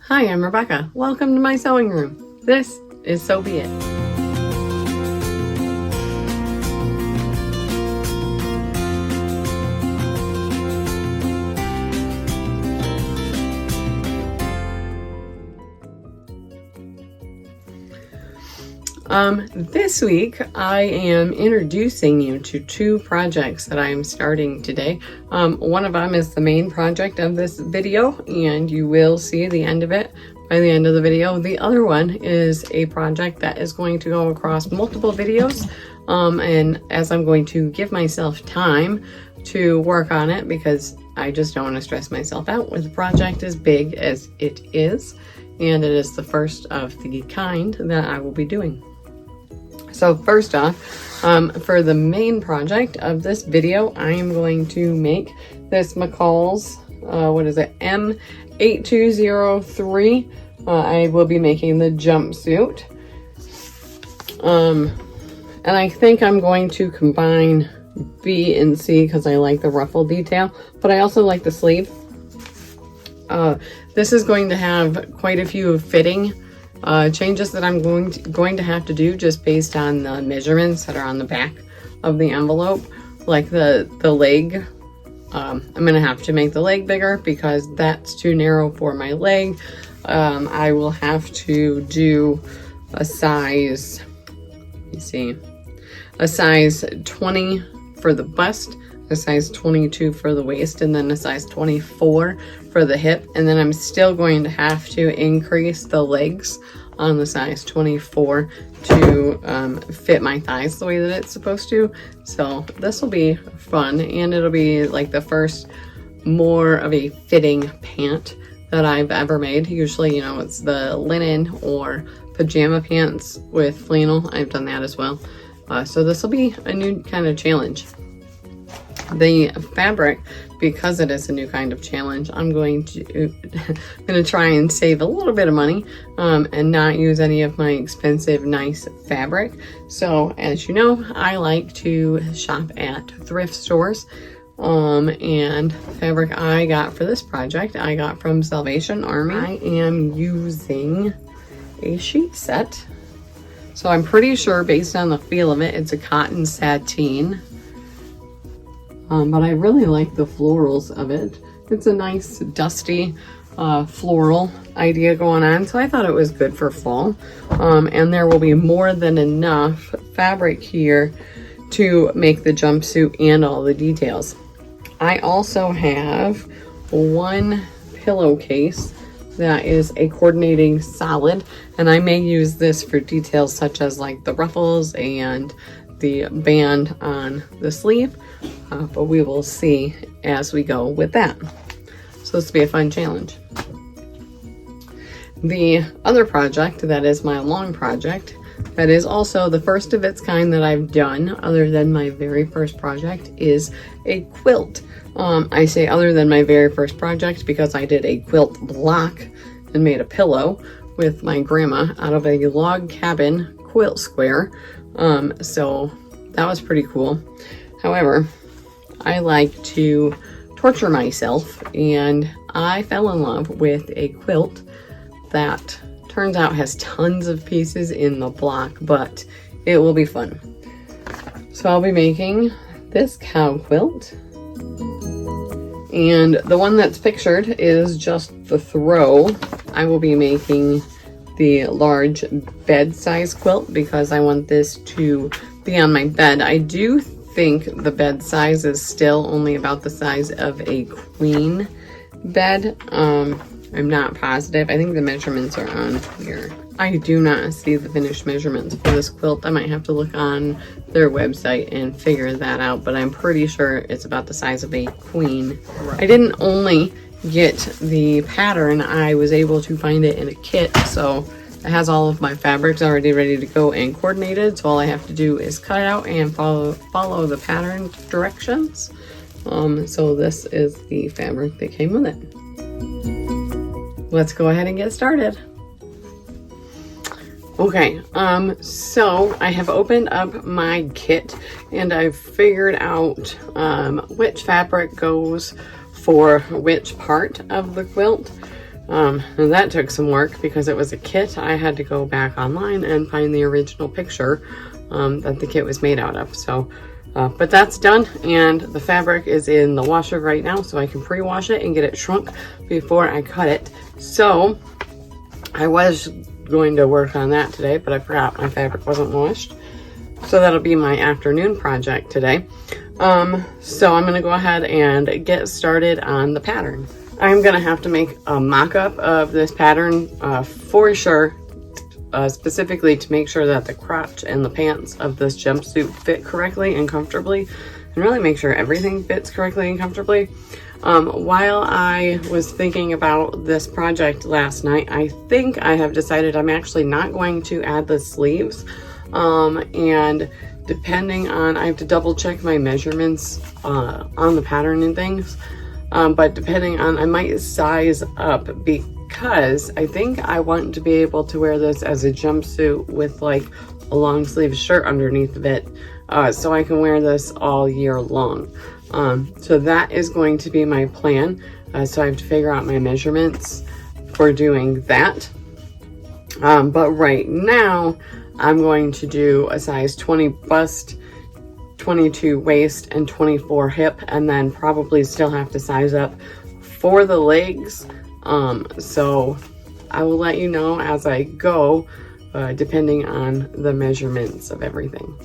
Hi, I'm Rebecca. Welcome to my sewing room. This is So Be It. This week I am introducing you to two projects that I am starting today. One of them is the main project of this video, and you will see the end of it by the end of the video. The other one is a project that is going to go across multiple videos, and as I'm going to give myself time to work on it because I just don't want to stress myself out with a project as big as it is, and it is the first of the kind that I will be doing. So first off, for the main project of this video, I am going to make this McCalls, M8203. I will be making the jumpsuit. And I think I'm going to combine B and C because I like the ruffle detail, but I also like the sleeve. This is going to have quite a few fitting changes that I'm going to have to do just based on the measurements that are on the back of the envelope. Like the leg, I'm gonna have to make the leg bigger because that's too narrow for my leg. I will have to do a size, a size 20 for the bust, a size 22 for the waist, and then a size 24 for the hip. And then I'm still going to have to increase the legs on the size 24 to fit my thighs the way that it's supposed to. So this will be fun, and it'll be like the first more of a fitting pant that I've ever made. Usually, you know, it's the linen or pajama pants with flannel. I've done that as well. So this will be a new kind of challenge. The fabric, because it is a new kind of challenge, I'm going to try and save a little bit of money and not use any of my expensive, nice fabric. So as you know, I like to shop at thrift stores. And fabric I got for this project, I got from Salvation Army. I am using a sheet set. So I'm pretty sure based on the feel of it, it's a cotton sateen. But I really like the florals of it. It's a nice dusty floral idea going on, so I thought it was good for fall. And there will be more than enough fabric here to make the jumpsuit and all the details. I also have one pillowcase that is a coordinating solid, and I may use this for details such as like the ruffles and the band on the sleeve, but we will see as we go with that. So this will be a fun challenge. The other project that is my long project, that is also the first of its kind that I've done other than my very first project, is a quilt. I say other than my very first project because I did a quilt block and made a pillow with my grandma out of a log cabin quilt square. So that was pretty cool. However, I like to torture myself, and I fell in love with a quilt that turns out has tons of pieces in the block, but it will be fun. So I'll be making this cow quilt, and the one that's pictured is just the throw. I will be making the large bed size quilt because I want this to be on my bed. I do think the bed size is still only about the size of a queen bed. I'm not positive. I think the measurements are on here. I do not see the finished measurements for this quilt. I might have to look on their website and figure that out, but I'm pretty sure it's about the size of a queen. I didn't only get the pattern, I was able to find it in a kit, so it has all of my fabrics already ready to go and coordinated. So all I have to do is cut it out and follow the pattern directions. So this is the fabric that came with it. Let's go ahead and get started. Okay, so I have opened up my kit and I've figured out which fabric goes for which part of the quilt. And that took some work because it was a kit. I had to go back online and find the original picture that the kit was made out of. So, but that's done, and the fabric is in the washer right now, so I can pre-wash it and get it shrunk before I cut it. So I was going to work on that today, but I forgot my fabric wasn't washed. So that'll be my afternoon project today. So I'm gonna go ahead and get started on the pattern. I'm gonna have to make a mock-up of this pattern for sure, specifically to make sure that the crotch and the pants of this jumpsuit fit correctly and comfortably, and really make sure everything fits correctly and comfortably. While I was thinking about this project last night, I think I have decided I'm actually not going to add the sleeves. And depending on, I have to double check my measurements on the pattern and things, but depending on, I might size up because I think I want to be able to wear this as a jumpsuit with like a long sleeve shirt underneath of it, so I can wear this all year long. So that is going to be my plan. So I have to figure out my measurements for doing that. But right now I'm going to do a size 20 bust, 22 waist, and 24 hip, and then probably still have to size up for the legs. So I will let you know as I go, depending on the measurements of everything.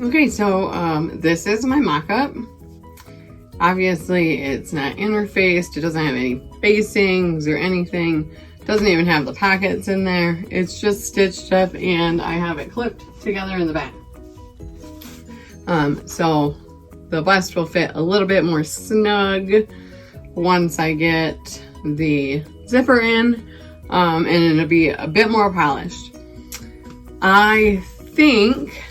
Okay, so this is my mock-up. Obviously, it's not interfaced. It doesn't have any facings or anything. Doesn't even have the pockets in there. It's just stitched up and I have it clipped together in the back. So the bust will fit a little bit more snug once I get the zipper in, and it'll be a bit more polished. I think,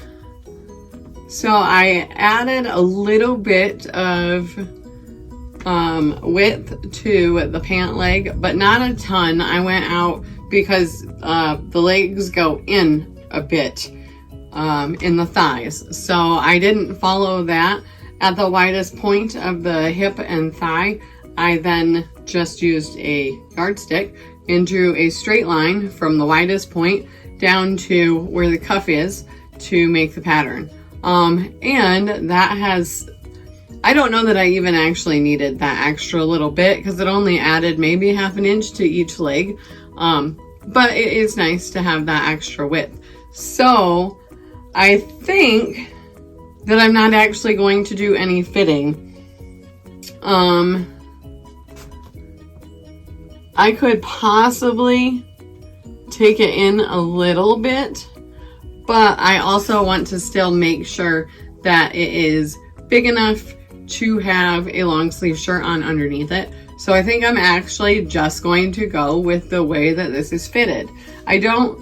so I added a little bit of width to the pant leg, but not a ton. I went out because the legs go in a bit in the thighs, so I didn't follow that at the widest point of the hip and thigh. I then just used a yardstick and drew a straight line from the widest point down to where the cuff is to make the pattern. And that has, I don't know that I even actually needed that extra little bit because it only added maybe 1/2 inch to each leg. But it is nice to have that extra width. So I think that I'm not actually going to do any fitting. I could possibly take it in a little bit, but I also want to still make sure that it is big enough to have a long sleeve shirt on underneath it. So I think I'm actually just going to go with the way that this is fitted. I don't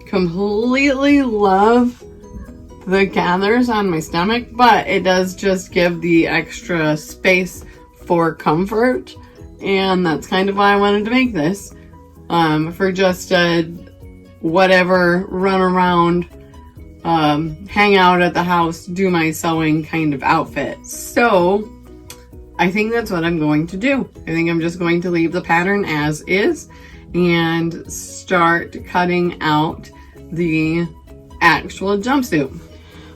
completely love the gathers on my stomach, but it does just give the extra space for comfort. And that's kind of why I wanted to make this, for just a whatever run around, hang out at the house, do my sewing kind of outfit. So I think that's what I'm going to do. I think I'm just going to leave the pattern as is and start cutting out the actual jumpsuit.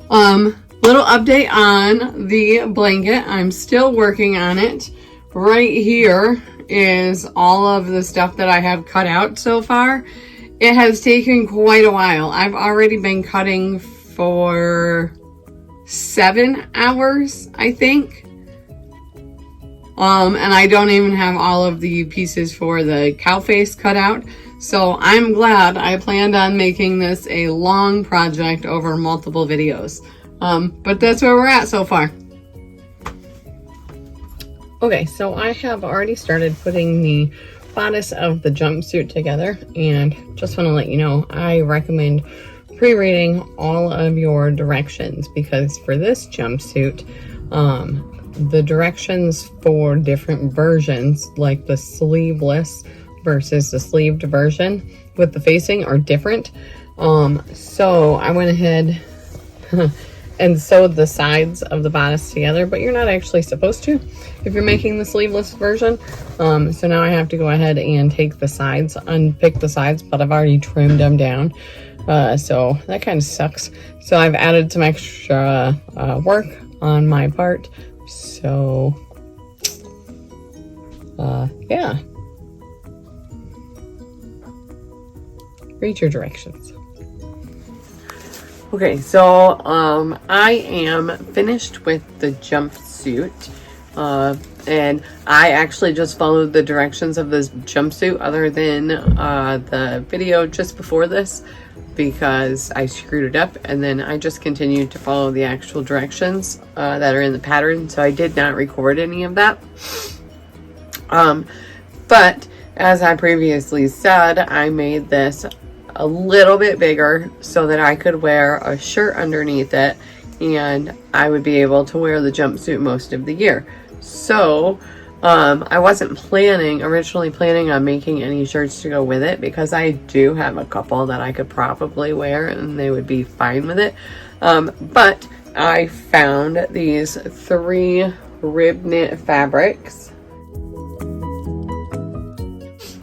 Little update on the blanket. I'm still working on it. Right here is all of the stuff that I have cut out so far. It has taken quite a while. I've already been cutting for 7 hours, I think. And I don't even have all of the pieces for the cow face cut out. So I'm glad. I planned on making this a long project over multiple videos. But that's where we're at so far. Okay, so I have already started putting the bodice of the jumpsuit together, and just want to let you know, I recommend pre-reading all of your directions, because for this jumpsuit, the directions for different versions, like the sleeveless versus the sleeved version with the facing, are different. So I went ahead and sewed the sides of the bodice together, but you're not actually supposed to if you're making the sleeveless version. So now I have to go ahead and take the sides, unpick the sides, but I've already trimmed them down. So that kind of sucks. So I've added some extra work on my part. So yeah. Read your directions. Okay, so I am finished with the jumpsuit, and I actually just followed the directions of this jumpsuit other than the video just before this, because I screwed it up, and then I just continued to follow the actual directions that are in the pattern, so I did not record any of that. But as I previously said, I made this a little bit bigger so that I could wear a shirt underneath it, and I would be able to wear the jumpsuit most of the year. So I wasn't originally planning on making any shirts to go with it, because I do have a couple that I could probably wear and they would be fine with it. But I found these 3 rib knit fabrics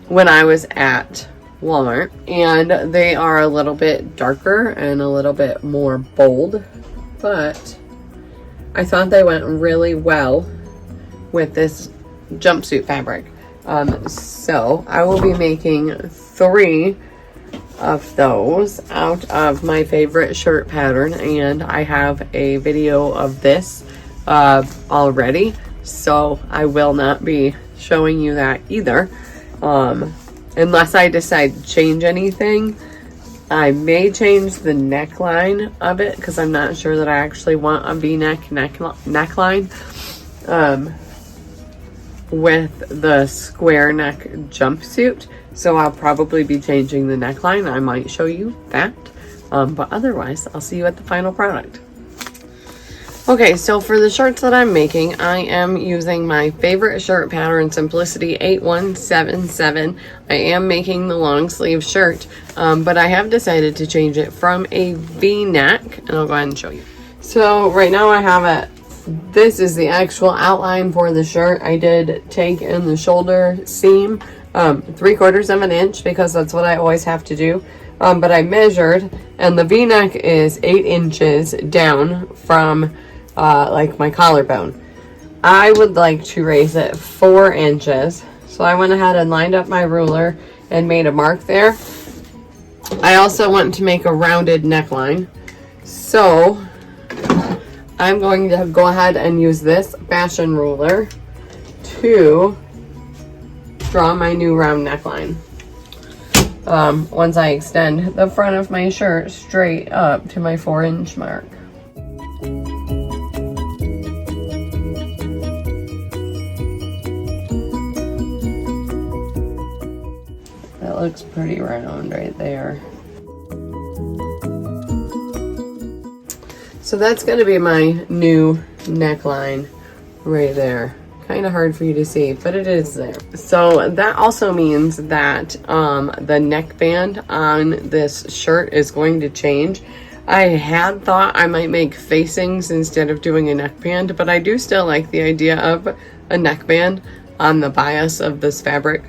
when I was at Walmart, and they are a little bit darker and a little bit more bold, but I thought they went really well with this jumpsuit fabric. So I will be making 3 of those out of my favorite shirt pattern, and I have a video of this already, so I will not be showing you that either. unless I decide to change anything. I may change the neckline of it because I'm not sure that I actually want a V-neck neckline with the square neck jumpsuit. So I'll probably be changing the neckline. I might show you that. But otherwise, I'll see you at the final product. Okay, so for the shirts that I'm making, I am using my favorite shirt pattern, Simplicity 8177. I am making the long sleeve shirt, but I have decided to change it from a V-neck, and I'll go ahead and show you. So right now I have it. This is the actual outline for the shirt. I did take in the shoulder seam 3/4 of an inch because that's what I always have to do. But I measured, and the V-neck is 8 inches down from like my collarbone. I would like to raise it 4 inches. So I went ahead and lined up my ruler and made a mark there. I also want to make a rounded neckline. So I'm going to go ahead and use this fashion ruler to draw my new round neckline. Once I extend the front of my shirt straight up to my 4-inch mark. That looks pretty round right there. So that's going to be my new neckline right there. Kind of hard for you to see, but it is there. So that also means that the neckband on this shirt is going to change. I had thought I might make facings instead of doing a neckband, but I do still like the idea of a neckband on the bias of this fabric.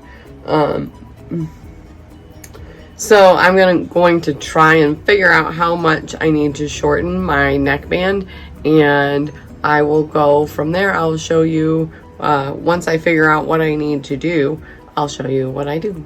So I'm going to try and figure out how much I need to shorten my neckband, and I will go from there. I'll show you once I figure out what I need to do, I'll show you what I do.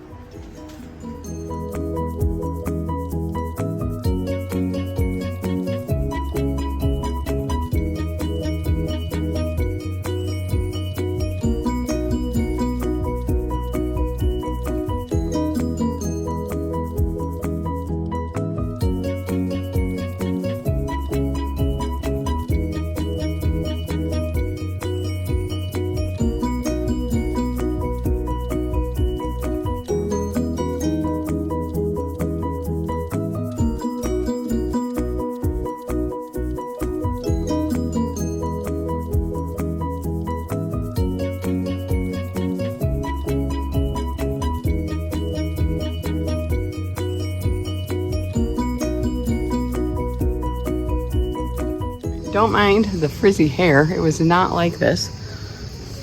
Don't mind the frizzy hair. It was not like this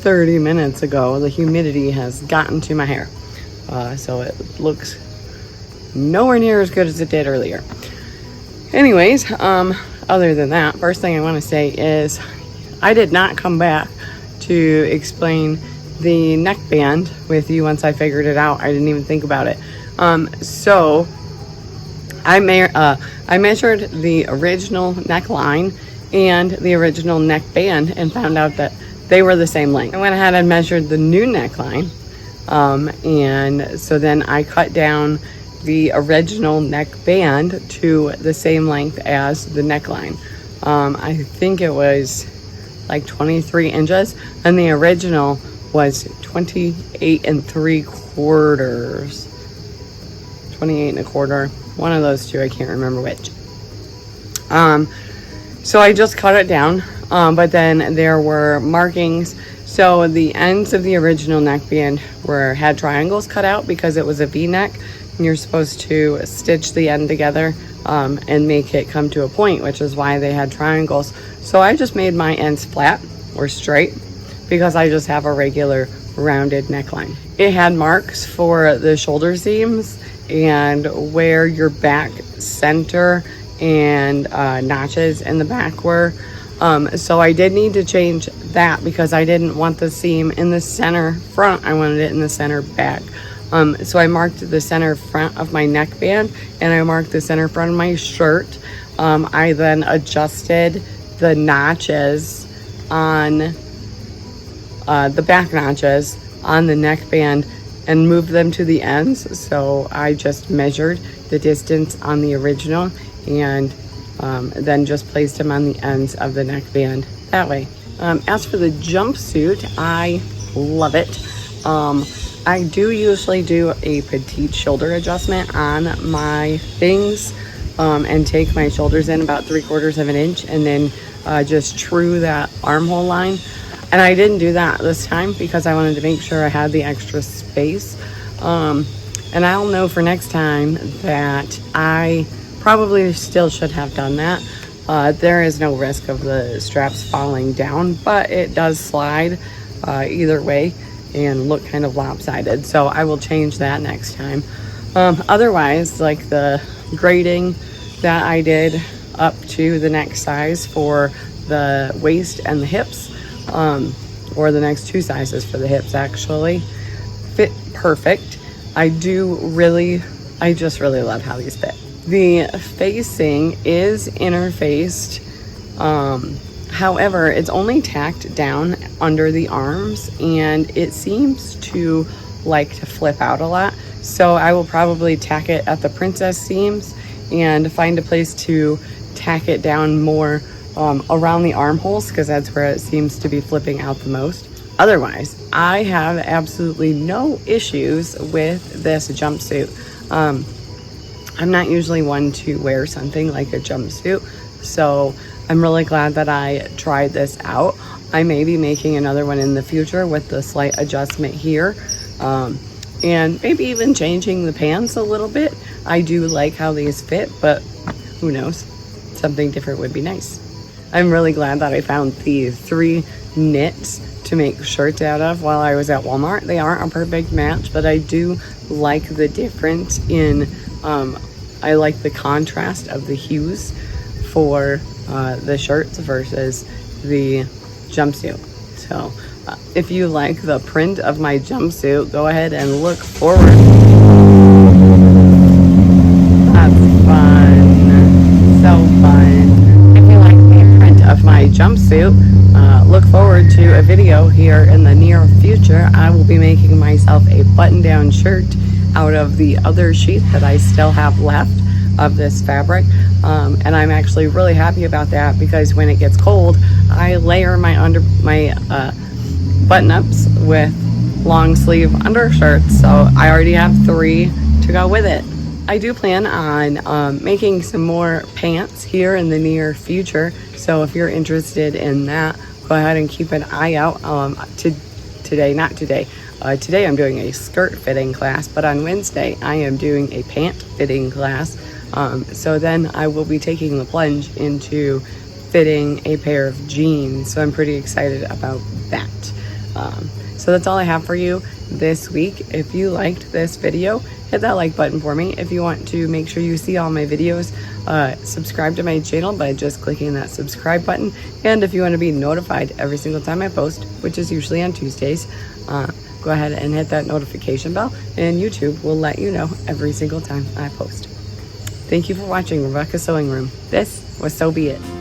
30 minutes ago. The humidity has gotten to my hair. So it looks nowhere near as good as it did earlier. Anyways, other than that, first thing I want to say is I did not come back to explain the neckband with you once I figured it out. I didn't even think about it. So I measured the original neckline and the original neckband and found out that they were the same length. I went ahead and measured the new neckline, and so then I cut down the original neckband to the same length as the neckline. I think it was like 23 inches, and the original was 28 1/4, one of those two, I can't remember which. So I just cut it down, but then there were markings. So the ends of the original neckband had triangles cut out because it was a V-neck, and you're supposed to stitch the end together and make it come to a point, which is why they had triangles. So I just made my ends flat or straight because I just have a regular rounded neckline. It had marks for the shoulder seams and where your back center and notches in the back were. So I did need to change that because I didn't want the seam in the center front. I wanted it in the center back. So I marked the center front of my neckband and I marked the center front of my shirt. I then adjusted the notches on the back notches on the neckband and moved them to the ends. So I just measured the distance on the original and then just placed them on the ends of the neckband that way. As for the jumpsuit, I love it. I do usually do a petite shoulder adjustment on my things and take my shoulders in about 3/4 of an inch and then just true that armhole line. And I didn't do that this time because I wanted to make sure I had the extra space. And I'll know for next time that I probably still should have done that. There is no risk of the straps falling down, but it does slide either way and look kind of lopsided. So I will change that next time. Otherwise, like the grading that I did up to the next size for the waist and the hips, or the next 2 sizes for the hips actually, fit perfect. I just really love how these fit. The facing is interfaced. However, it's only tacked down under the arms and it seems to like to flip out a lot. So I will probably tack it at the princess seams and find a place to tack it down more around the armholes, because that's where it seems to be flipping out the most. Otherwise, I have absolutely no issues with this jumpsuit. I'm not usually one to wear something like a jumpsuit, so I'm really glad that I tried this out. I may be making another one in the future with the slight adjustment here, and maybe even changing the pants a little bit. I do like how these fit, but who knows? Something different would be nice. I'm really glad that I found the 3 knits to make shirts out of while I was at Walmart. They aren't a perfect match, but I do like the difference in, I like the contrast of the hues for the shirts versus the jumpsuit. So if you like the print of my jumpsuit, go ahead and look forward. That's fun. So fun. If you like the print of my jumpsuit, look forward to a video here in the near future. I will be making myself a button-down shirt out of the other sheet that I still have left of this fabric, and I'm actually really happy about that because when it gets cold, I layer my button-ups with long sleeve undershirts, so I already have 3 to go with it. I do plan on making some more pants here in the near future, so if you're interested in that, go ahead and keep an eye out. Today I'm doing a skirt fitting class, but on Wednesday I am doing a pant fitting class. So then I will be taking the plunge into fitting a pair of jeans. So I'm pretty excited about that. So that's all I have for you this week. If you liked this video, hit that like button for me. If you want to make sure you see all my videos, subscribe to my channel by just clicking that subscribe button. And if you want to be notified every single time I post, which is usually on Tuesdays, go ahead and hit that notification bell, and YouTube will let you know every single time I post. Thank you for watching Rebecca's Sewing Room. This was So Be It.